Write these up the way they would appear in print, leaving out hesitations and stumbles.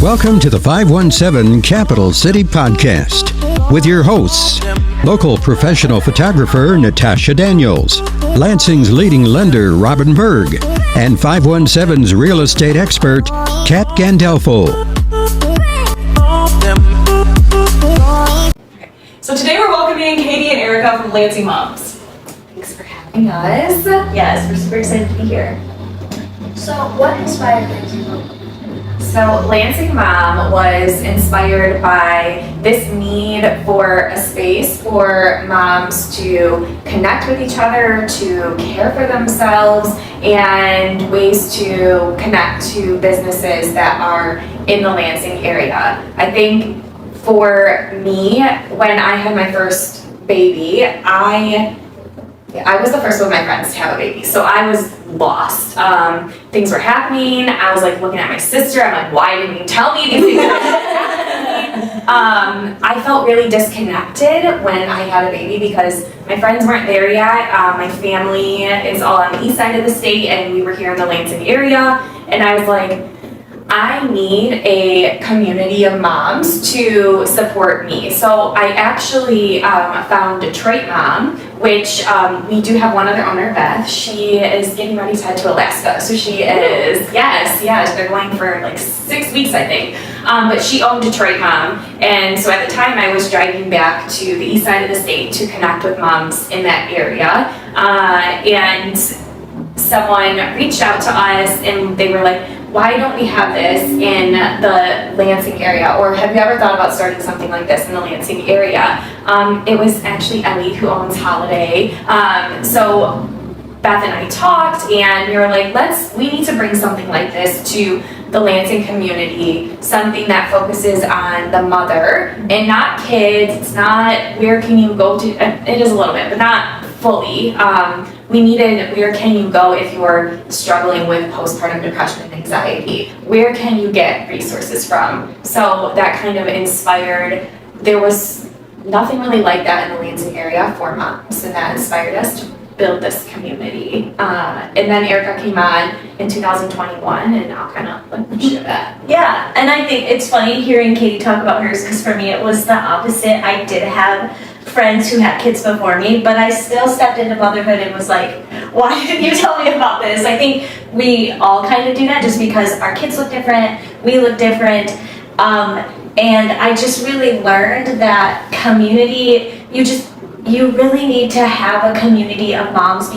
Welcome to the 517 Capital City Podcast with your hosts, local professional photographer Natasha Daniels, Lansing's leading lender Robin Berg, and 517's real estate expert Kat Gandolfo. So today we're welcoming Katie and Erica from Lansing Moms. Thanks for having us. Yes, we're super excited to be here. So what inspired Lansing Mom? So Lansing Mom was inspired by this need for a space for moms to connect with each other, to care for themselves, and ways to connect to businesses that are in the Lansing area. I think for me, when I had my first baby, I was the first of my friends to have a baby, so I was lost. Things were happening. I was like looking at my sister. I'm like, why didn't you tell me these things were happening? I felt really disconnected when I had a baby because my friends weren't there yet. My family is all on the east side of the state, and we were here in the Lansing area. And I was like, I need a community of moms to support me. So I actually found Detroit Mom, which we do have one other owner, Beth. She is getting ready to head to Alaska. So she is, yes, they're going for like 6 weeks, I think. But she owned Detroit Mom. And so at the time I was driving back to the east side of the state to connect with moms in that area. And someone reached out to us and they were like, why don't we have this in the Lansing area? Or have you ever thought about starting something like this in the Lansing area? It was actually Ellie who owns Holiday. So Beth and I talked and we were like, we need to bring something like this to the Lansing community, something that focuses on the mother and not kids. It's not where can you go to, it is a little bit, but not fully. We needed where can you go if you're struggling with postpartum depression and anxiety? Where can you get resources from? So that kind of inspired, there was nothing really like that in the Lansing area for moms, and that inspired us to build this community. And then Erica came on in 2021, and I'll kind of share that. Yeah, and I think it's funny hearing Katie talk about hers, because for me it was the opposite. I did have friends who had kids before me, but I still stepped into motherhood and was like, why didn't you tell me about this? I think we all kind of do that just because our kids look different, we look different, and I just really learned that community, you really need to have a community of moms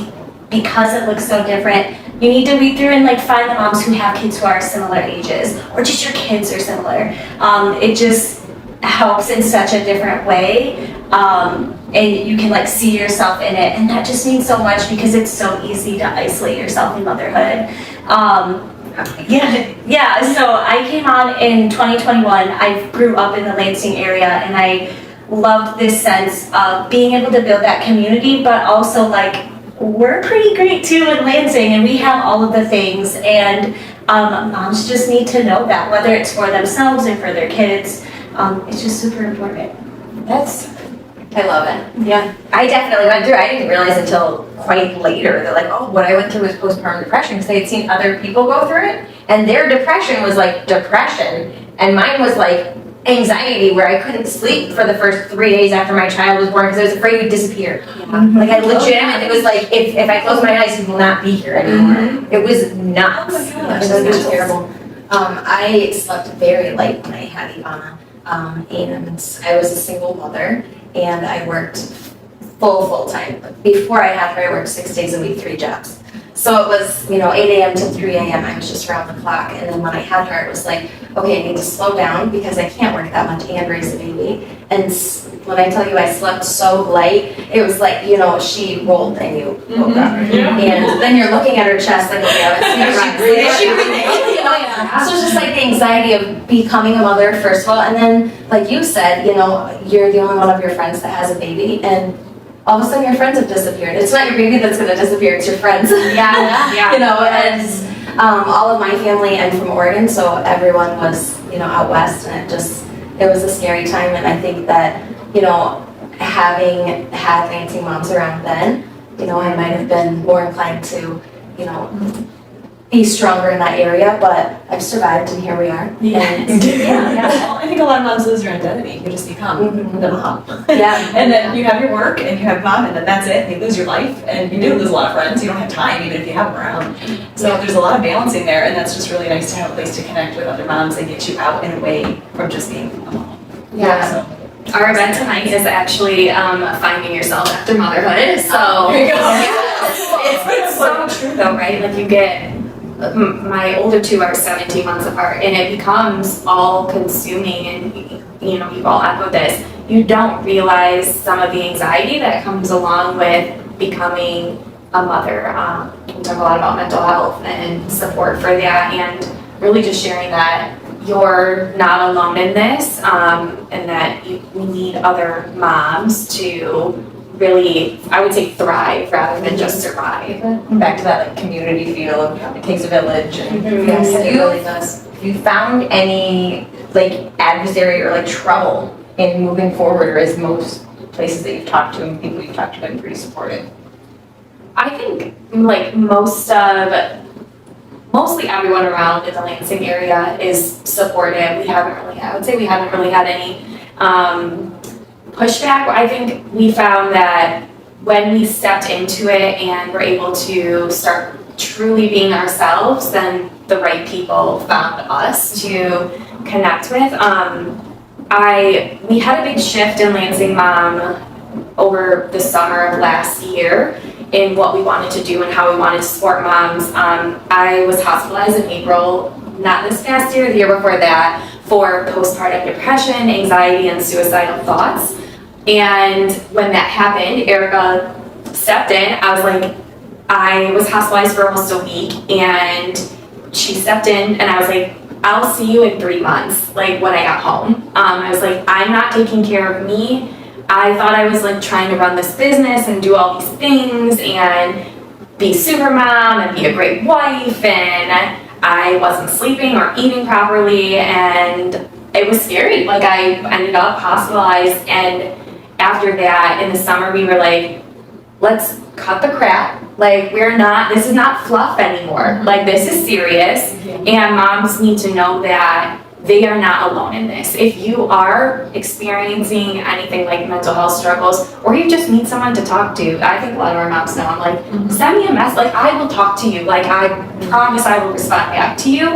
because it looks so different. You need to weed through and find the moms who have kids who are similar ages, or just your kids are similar. It just helps in such a different way. And you can see yourself in it, and that just means so much because it's so easy to isolate yourself in motherhood. So I came on in 2021. I grew up in the Lansing area, and I loved this sense of being able to build that community, but also we're pretty great too in Lansing, and we have all of the things, and moms just need to know that, whether it's for themselves or for their kids. It's just super important. I love it. Yeah. I definitely went through, I didn't realize until quite later that what I went through was postpartum depression, because I had seen other people go through it, and their depression was depression, and mine was anxiety, where I couldn't sleep for the first 3 days after my child was born because I was afraid we'd disappear. Mm-hmm. I legitimately was if I close my eyes, he will not be here anymore. Mm-hmm. It was nuts. Oh my gosh, it was terrible. I slept very light when I had Ivana, and I was a single mother, and I worked full time. Before I had her, I worked 6 days a week, 3 jobs. So it was, 8 a.m. to 3 a.m. I was just around the clock. And then when I had her, it was okay, I need to slow down because I can't work that much and raise a baby. And when I tell you I slept so light, it was she rolled and you woke up. Mm-hmm. And then you're looking at her chest okay, is she breathing? So it's just the anxiety of becoming a mother, first of all. And then, like you said, you're the only one of your friends that has a baby. And all of a sudden your friends have disappeared. It's not your baby that's going to disappear, it's your friends. Yeah. And all of my family, I'm from Oregon, so everyone was, out west, and it was a scary time. And I think that, having had Lansing Moms around then, I might have been more inclined to, be stronger in that area, but I've survived and here we are. And, Well, I think a lot of moms lose their identity. You just become the mom. yeah. And then you have your work and you have mom and then that's it. You lose your life and you do lose a lot of friends. You don't have time even if you have them around. So there's a lot of balancing there and that's just really nice to have a place to connect with other moms and get you out and away from just being a mom. Yeah. So. Our event tonight is actually finding yourself after motherhood. So There you go. it's so true though, right? Like you get my older two are 17 months apart, and it becomes all consuming. And you know, you've all echoed this. You don't realize some of the anxiety that comes along with becoming a mother. We talk a lot about mental health and support for that, and really just sharing that you're not alone in this, and that we need other moms to really, I would say, thrive rather than just survive. Back to that like community feel of it takes a village and Yes, it you, really does. have you found any like adversary or like trouble in moving forward, or is most places that you've talked to and people you've talked to been pretty supportive? I think like mostly everyone around in the Lansing area is supportive. I would say we haven't really had any pushback. I think we found that when we stepped into it and were able to start truly being ourselves, then the right people found us to connect with. We had a big shift in Lansing Mom over the summer of last year in what we wanted to do and how we wanted to support moms. I was hospitalized in April, not this past year, the year before that, for postpartum depression, anxiety, and suicidal thoughts. And when that happened, Erica stepped in. I was hospitalized for almost a week, and she stepped in, and I was like, I'll see you in 3 months, like when I got home. I was like, I'm not taking care of me. I thought I was like trying to run this business and do all these things and be super mom and be a great wife, and I wasn't sleeping or eating properly, and it was scary. Like I ended up hospitalized, and after that in the summer we were like, let's cut the crap. Like this is not fluff anymore. Like this is serious, and moms need to know that they are not alone in this. If you are experiencing anything like mental health struggles, or you just need someone to talk to, I think a lot of our moms know, I'm like, send me a message, like I will talk to you, like I promise I will respond back to you.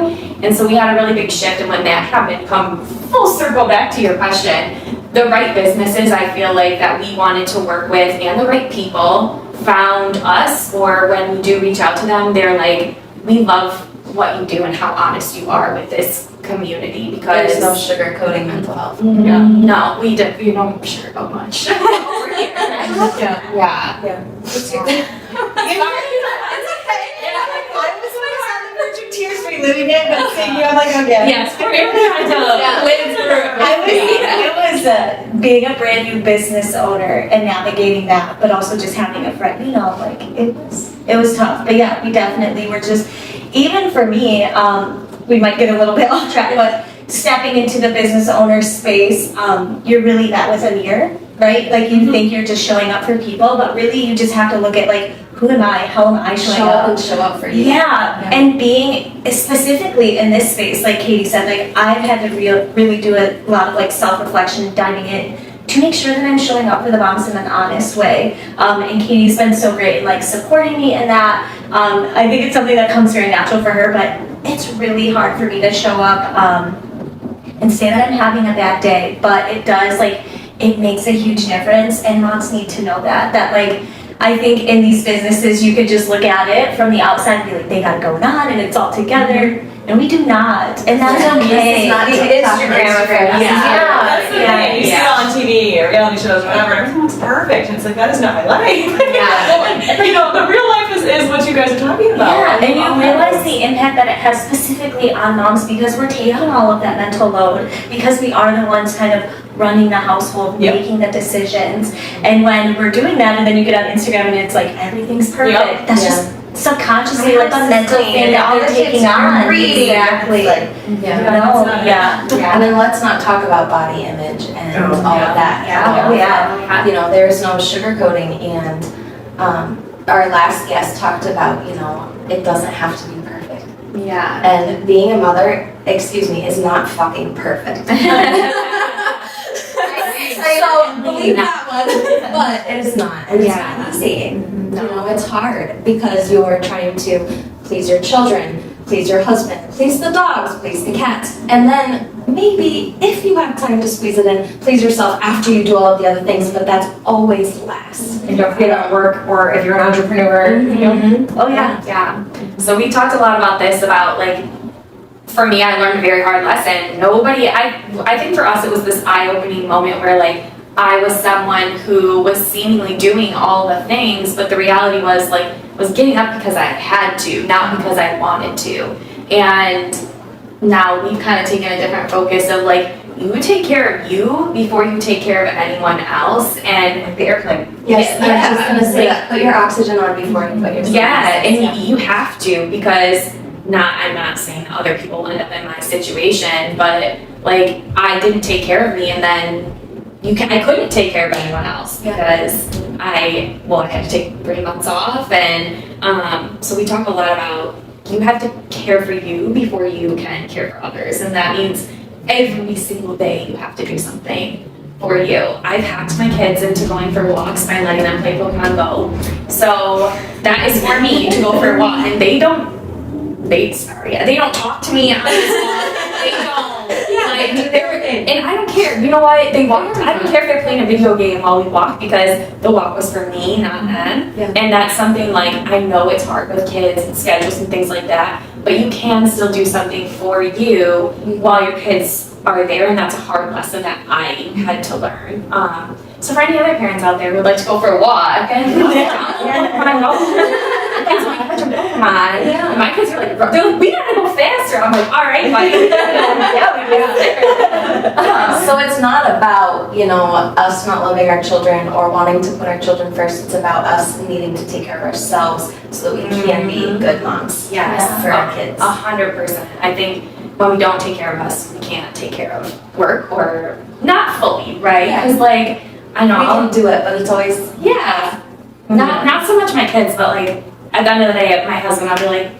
And so we had a really big shift, and when that happened, come full circle back to your question, the right businesses I feel like that we wanted to work with and the right people found us, or when we do reach out to them, they're like, we love what you do and how honest you are with this community, because There's no sugarcoating mental health. no, we don't sugarcoat much. Over here. Yeah. Yes, it was being a brand new business owner and navigating that, but also just having a friend, like it was tough. But yeah, we definitely were just, even for me, we might get a little bit off track, but stepping into the business owner space, you're really that with a mirror, right? Like you think you're just showing up for people, but really you just have to look at like, who am I? How am I showing up? And show up for you. Yeah, and being specifically in this space, like Katie said, like I've had to really do a lot of like self-reflection, diving in to make sure that I'm showing up for the moms in an honest way. And Katie's been so great in like supporting me in that. I think it's something that comes very natural for her, but it's really hard for me to show up and say that I'm having a bad day. But it does, like, it makes a huge difference, and moms need to know that like, I think in these businesses, you could just look at it from the outside and be like, they got it going on and it's all together. And we do not. And that's okay. It's not Instagram. That's the thing. You see it on TV or reality shows or whatever, and everything looks perfect. And it's like, that is not my life. The real life is what you guys are talking about. Yeah, and you realize the impact that it has specifically on moms, because we're taking all of that mental load, because we are the ones kind of running the household, making the decisions. And when we're doing that, and then you get on Instagram and it's like, everything's perfect. That's just subconsciously like a mental thing that they're taking on. Exactly. And then let's not talk about body image and all of that. There's no sugarcoating, and our last guest talked about, it doesn't have to be perfect. Yeah. And being a mother, excuse me, is not fucking perfect. So believe that one, but it is not. And it's not easy. You know, it's hard because you're trying to please your children, please your husband, please the dogs, please the cats. And then maybe if you have time to squeeze it in, please yourself after you do all of the other things, but that's always last. And don't forget at work, or if you're an entrepreneur, you know. Oh yeah, yeah. So we talked a lot about this, about like, for me, I learned a very hard lesson. I think for us it was this eye-opening moment where like, I was someone who was seemingly doing all the things, but the reality was like, was getting up because I had to, not because I wanted to. And now we've kind of taken a different focus of like, you take care of you before you take care of anyone else. And Like the airplane. Yes, I was just gonna say, put your oxygen on before you put yourself yeah, and you have to, because I'm not saying other people end up in my situation, but like, I didn't take care of me, and then I couldn't take care of anyone else because I had to take 3 months off. And so we talk a lot about, you have to care for you before you can care for others, and that means every single day you have to do something for you. I've hacked my kids into going for walks by letting them play Pokemon Go. So that is for me to go for a walk, and they don't talk to me on this walk. They don't. And I don't care. You know what? They walked. I don't care if they're playing a video game while we walk, because the walk was for me, not them. Yeah. And that's something like, I know it's hard with kids and schedules and things like that, but you can still do something for you while your kids are there, and that's a hard lesson that I had to learn. So for any other parents out there who would like to go for a walk, and my kids are like, they're like, we gotta go faster. I'm like, all right, buddy. So it's not about, you know, us not loving our children or wanting to put our children first. It's about us needing to take care of ourselves so that we can be good moms Yes, for our kids. 100%. I think when we don't take care of us, we can't take care of work, or not fully, right? Yeah. Because like, I know We can do it, but it's always not so much my kids, but like at the end of the day, my husband, I'll be like,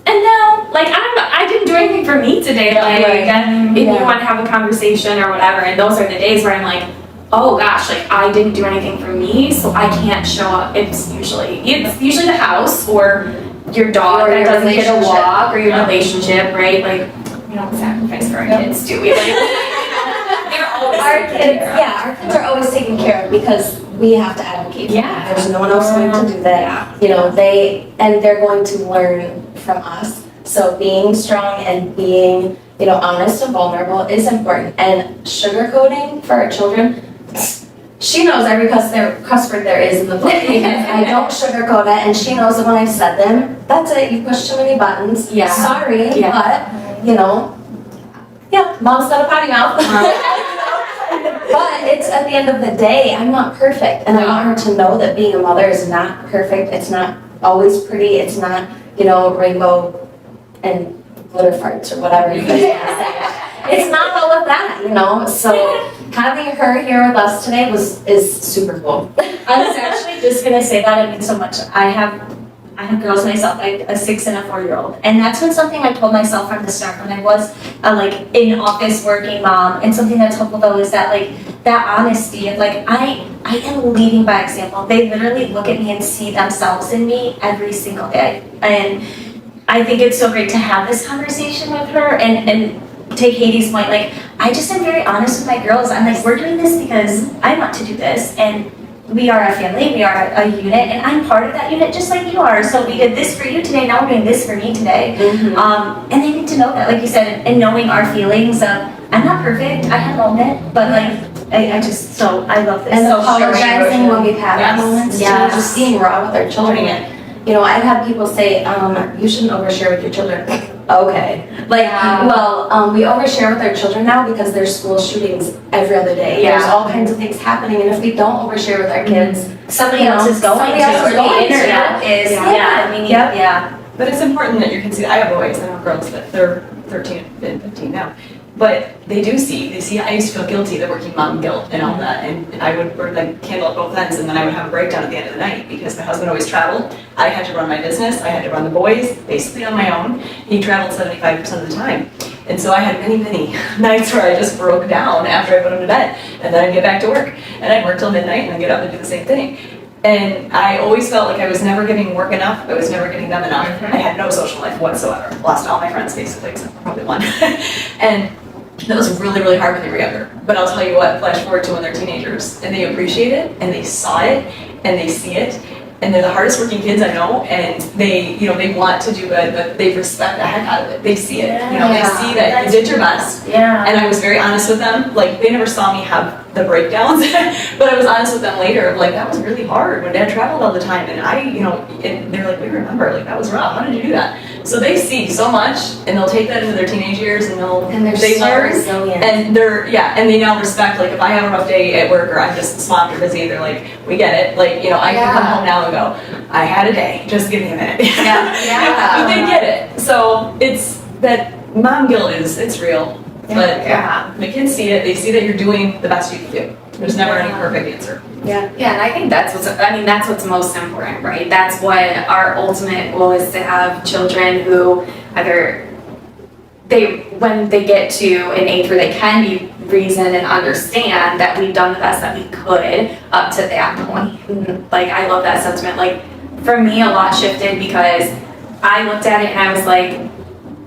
and no, like I didn't do anything for me today. Like, if you want to have a conversation or whatever, and those are the days where I'm like, oh gosh, like I didn't do anything for me, so I can't show up. It's usually the house or your dog that doesn't get a walk, or your relationship, right? Like, we don't sacrifice for our kids, do we? Like, they're always our kids are always taken care of because we have to advocate for them. There's no one else going to do that. You know, they're going to learn from us. So being strong and being, you know, honest and vulnerable is important. And sugarcoating for our children, she knows every cuss word there is in the book, because I don't sugarcoat it, and she knows that when I said them, that's it, you push too many buttons. Sorry, but, you know, mom's got a potty mouth. But it's at the end of the day, I'm not perfect, and I want her to know that being a mother is not perfect. It's not always pretty. It's not, you know, rainbow and glitter farts or whatever you guys want to say. It's not all of that, you know. So having her here with us today is super cool. I was actually just gonna say that it means so much. I have girls myself, a 6 and a 4-year-old, and that's been something I told myself from the start when I was like in office working mom. And something that's helpful though is that like that honesty of like I am leading by example. They literally look at me and see themselves in me every single day, and I think it's so great to have this conversation with her and take Hades' point. Like, I just am very honest with my girls. I'm like, we're doing this because I want to do this, and we are a family, we are a unit, and I'm part of that unit just like you are. So we did this for you today, now we're doing this for me today. And they need to know that, like you said, and knowing our feelings of, I'm not perfect, I have owned it, but like, I love this. And So apologizing when we've had our moments too, just being raw with our children. You know, I've had people say, you shouldn't overshare with your children. Okay. Like, we overshare with our children now because there's school shootings every other day. There's all kinds of things happening, and if we don't overshare with our kids, somebody else is going to, or the internet is, But it's important that your kids see. I have boys, I have girls that they're 13 and 15 now, But they see, I used to feel guilty, the working mom guilt and all that, and I would burn the candle at both ends, and then I would have a breakdown at the end of the night, because my husband always traveled, I had to run my business, I had to run the boys, basically on my own, he traveled 75% of the time. And so I had many nights where I just broke down after I put him to bed, and then I'd get back to work, and I'd work till midnight, and then get up and do the same thing. And I always felt like I was never giving work enough, I was never giving them enough, I had no social life whatsoever, lost all my friends basically, except for probably one. And that was really hard when they were younger. But I'll tell you what, flash forward to when they're teenagers, and they appreciate it, and they saw it, and they see it, and they're the hardest working kids I know, and they, they want to do good, but they respect the heck out of it. They see it, they see that you did your best. Yeah. And I was very honest with them. Like, they never saw me have the breakdowns, but I was honest with them later. Like, that was really hard when Dad traveled all the time, and and they're like, we remember, like, that was rough. How did you do that? So they see so much, and they'll take that into their teenage years, and they learn, resilient. And and they now respect. Like, if I have a rough day at work or I'm just swamped or busy, they're like, we get it. Like, I can come home now and go, I had a day. Just give me a minute. But they get it. So it's that mom guilt it's real. But the kids see it. They see that you're doing the best you can do. There's never any perfect answer. Yeah, and I think that's what's most important, right? That's what our ultimate goal is, to have children who either when they get to an age where they can be reasoned and understand that we've done the best that we could up to that point. And, like, I love that sentiment. Like, for me, a lot shifted because I looked at it and I was like,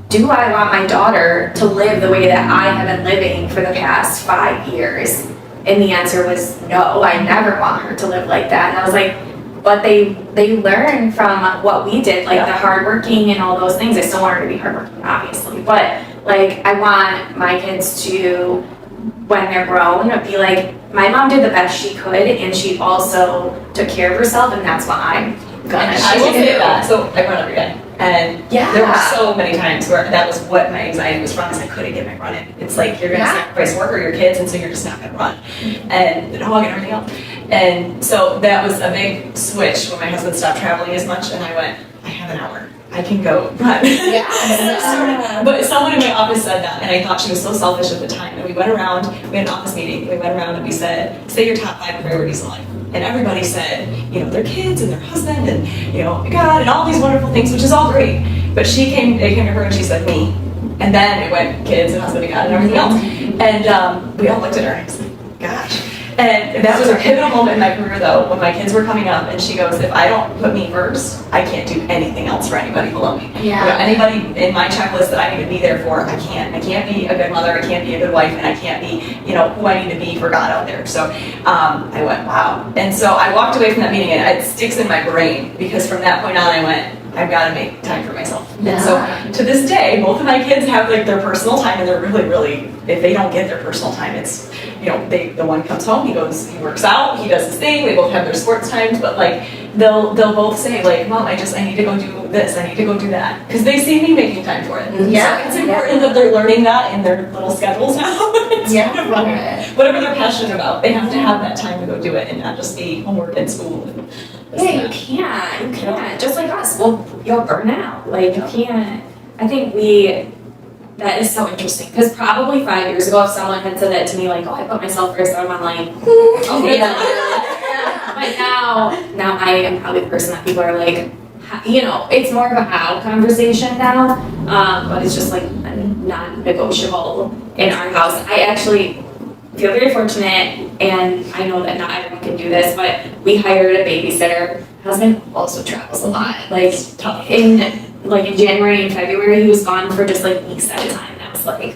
do I want my daughter to live the way that I have been living for the past 5 years? And the answer was no, I never want her to live like that. And I was like, but they learn from what we did, like the hardworking and all those things. I still want her to be hardworking, obviously, but like, I want my kids to, when they're grown, be like, my mom did the best she could, and she also took care of herself, and that's what I'm gonna do. I will say that. So I run every day. And there were so many times where that was what my anxiety was from, is I couldn't get my run in. It's like, you're going to sacrifice work or your kids, and so you're just not going to run. And the dog and everything else. And so that was a big switch when my husband stopped traveling as much, and I went, I have an hour. I can go run. But someone in my office said that, and I thought she was so selfish at the time. And we went around, we had an office meeting, we went around and we said, say your top 5 priorities in life. And everybody said, their kids and their husband and, God and all these wonderful things, which is all great. But they came to her and she said, me. And then it went kids and husband and God and everything else. And we all looked at her and I was like, gosh. And that was a pivotal moment in my career, though, when my kids were coming up, and she goes, if I don't put me first, I can't do anything else for anybody below me. Anybody in my checklist that I need to be there for, I can't. I can't be a good mother, I can't be a good wife, and I can't be, who I need to be for God out there. So I went, wow. And so I walked away from that meeting, and it sticks in my brain, because from that point on, I went, I've got to make time for myself. And so to this day, both of my kids have like their personal time, and they're really, if they don't get their personal time, it's, the one comes home, he works out, he does his thing, they both have their sports times, but like, they'll both say like, Mom, I need to go do this, I need to go do that. Because they see me making time for it. So it's important that they're learning that in their little schedules now. Kind of fun. Whatever they're passionate about, they have to have that time to go do it and not just be homework and school. You can't. Just like us, you'll burn out. Like, you can't. I think that is so interesting. Because probably 5 years ago, if someone had said that to me, like, I put myself first, I'm like, okay. But now I am probably the person that people are like, it's more of a how conversation now. But it's just like a non-negotiable in our house. I actually feel very fortunate, and I know that not everyone can do this, but we hired a babysitter. My husband also travels a lot. Like, in January and February, he was gone for just like weeks at a time. And I was like,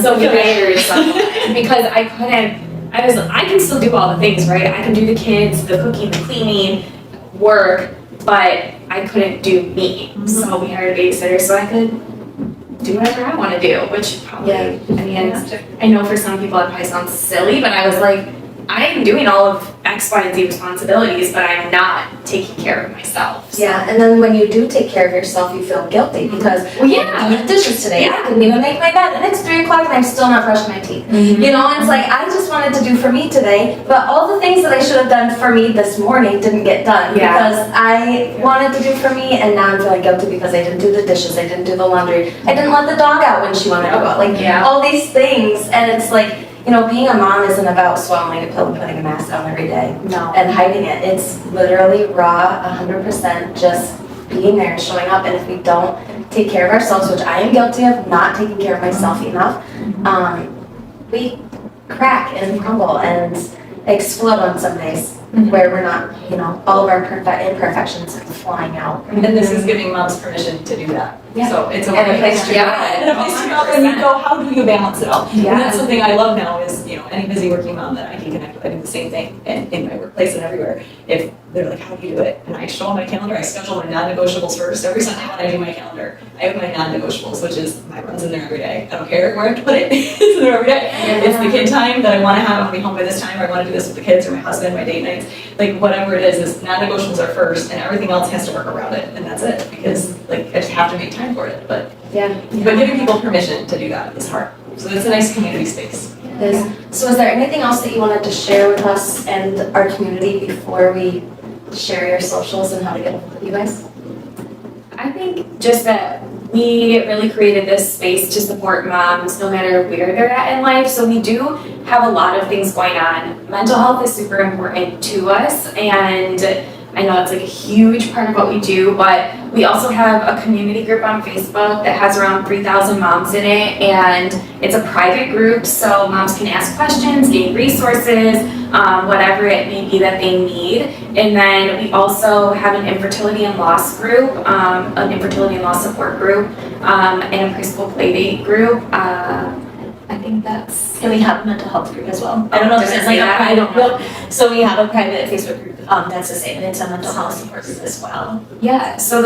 so we hired someone because I can still do all the things, right? I can do the kids, the cooking, the cleaning, work, but I couldn't do me. So we hired a babysitter so I could do whatever I want to do, which probably, I know for some people it probably sounds silly, but I was like, I am doing all of X, Y, and Z responsibilities, but I'm not taking care of myself. So. Yeah, and then when you do take care of yourself, you feel guilty because Well, yeah. I did the dishes today. I couldn't even make my bed, and it's 3 o'clock, and I'm still not brushing my teeth. Mm-hmm. You know, and it's like I just wanted to do for me today, but all the things that I should have done for me this morning didn't get done because I wanted to do for me, and now I'm feeling guilty because I didn't do the dishes, I didn't do the laundry, I didn't let the dog out when she wanted to go out. Like all these things, and it's like. You know, being a mom isn't about swallowing a pill and putting a mask on every day and hiding it. It's literally raw, 100%, just being there and showing up. And if we don't take care of ourselves, which I am guilty of not taking care of myself enough, we crack and crumble and explode on some days where we're not, you know, all of our imperfections flying out. And this is giving moms permission to do that. Yeah. So it's And a place to go. And a place to go, and you go, how do you balance it all? Yeah. And that's something I love now is, you know, any busy working mom that I can connect with, I do the same thing in my workplace and everywhere. If they're like, how do you do it? And I show on my calendar, I schedule my non-negotiables first. Every Sunday when I do my calendar, I have my non-negotiables, which is my run's in there every day. I don't care where I have to put it, it's in there every day. It's the kid time that I want to have, I want to be home by this time, or I want to do this with the kids or my husband, my date nights. Like whatever it is non-negotiables are first and everything else has to work around it. And that's it, because like I just have to make time for it. But giving people permission to do that is hard. So it's a nice community space. So is there anything else that you wanted to share with us and our community before we share your socials and how to get a hold of you guys? I think just that we really created this space to support moms no matter where they're at in life. So we do have a lot of things going on. Mental health is super important to us, and I know it's like a huge part of what we do, but we also have a community group on Facebook that has around 3,000 moms in it, and it's a private group, so moms can ask questions, gain resources, whatever it may be that they need. And then we also have an infertility and loss group, an infertility and loss support group, and a preschool playdate group. I think that's. And we have a mental health group as well. I don't know if this is like a private group. So we have a private Facebook group that's the same, and it's a mental health support group as well. Yeah, so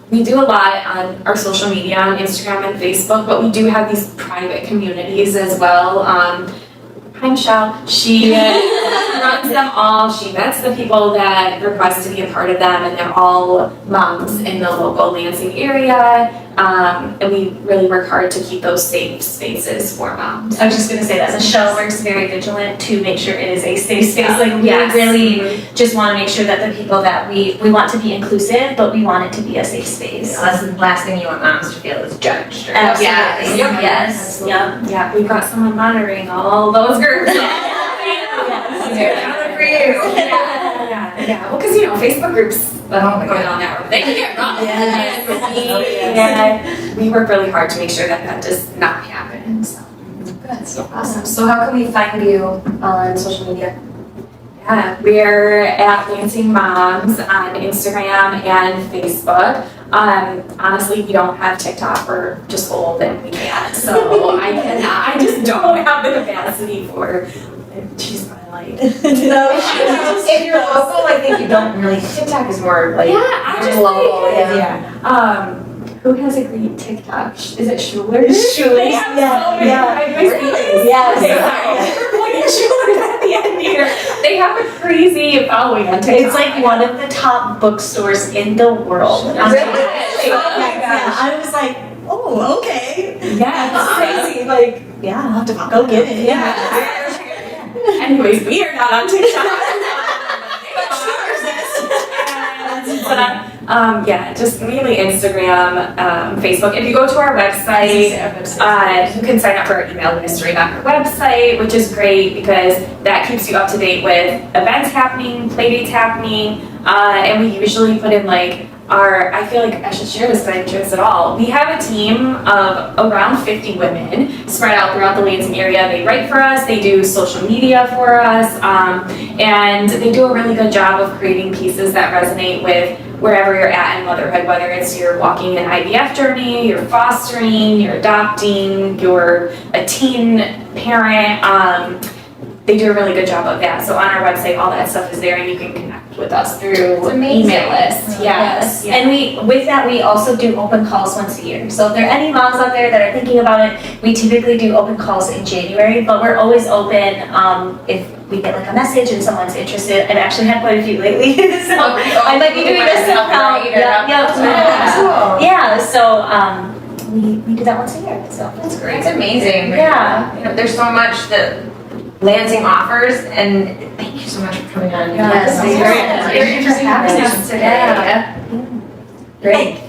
we do a lot on our social media, on Instagram and Facebook, but we do have these private communities as well. Hi Michelle, she runs them all. She vets the people that request to be a part of them, and they're all moms in the local Lansing area. And we really work hard to keep those safe spaces for moms. I was just going to say that Michelle works very vigilant to make sure it is a safe space. Like we Yes. really just want to make sure that the people that we want to be inclusive, but we want it to be a safe space. That's the last thing you want moms to feel is judged. Or Absolutely. Yes. Yep. Yeah, we've got someone monitoring all those groups. They're coming for you. Yeah. Well, because Facebook groups going on now, they can get wrong. And we work really hard to make sure that does not happen. So. Good. Awesome. So how can we find you on social media? Yeah, we're at Lansing Moms on Instagram and Facebook. Honestly, we don't have TikTok. We're just old and we can't. So I just don't have the capacity for. She's probably like. No, if you're local, I think you don't really. TikTok is more like. Yeah, I just global. think, Yeah. Who has a great TikTok? Is it Schuler? Schuler. Yes. We're pointing Schuler at the end here. They have a crazy following on TikTok. It's like one of the top bookstores in the world. Really? Oh my gosh. I was like, oh, okay. Yeah, That's crazy. Like, yeah, I'll have to go get it. Yeah. Anyways, we are not on TikTok. But yeah, just mainly Instagram, Facebook. If you go to our website, you can sign up for our email list right on our website, which is great because that keeps you up to date with events happening, playdates happening, and we usually put in like I feel like I should share this, but I didn't share this at all. We have a team of around 50 women spread out throughout the Lansing area. They write for us, they do social media for us, and they do a really good job of creating pieces that resonate with wherever you're at in motherhood, whether it's you're walking an IVF journey, you're fostering, you're adopting, you're a teen parent. They do a really good job of that. So on our website, all that stuff is there, and you can connect with us through email list. Yes. Yeah. And with that, we also do open calls once a year. So if there are any moms out there that are thinking about it, we typically do open calls in January, but we're always open if we get like a message and someone's interested. I've actually had quite a few lately, so I might be doing this somehow. Yeah, so we do that once a year, so that's great. It's amazing. Yeah. You know, there's so much that Lansing offers, and thank you so much for coming on. Yes, This is very interesting conversation today. Great.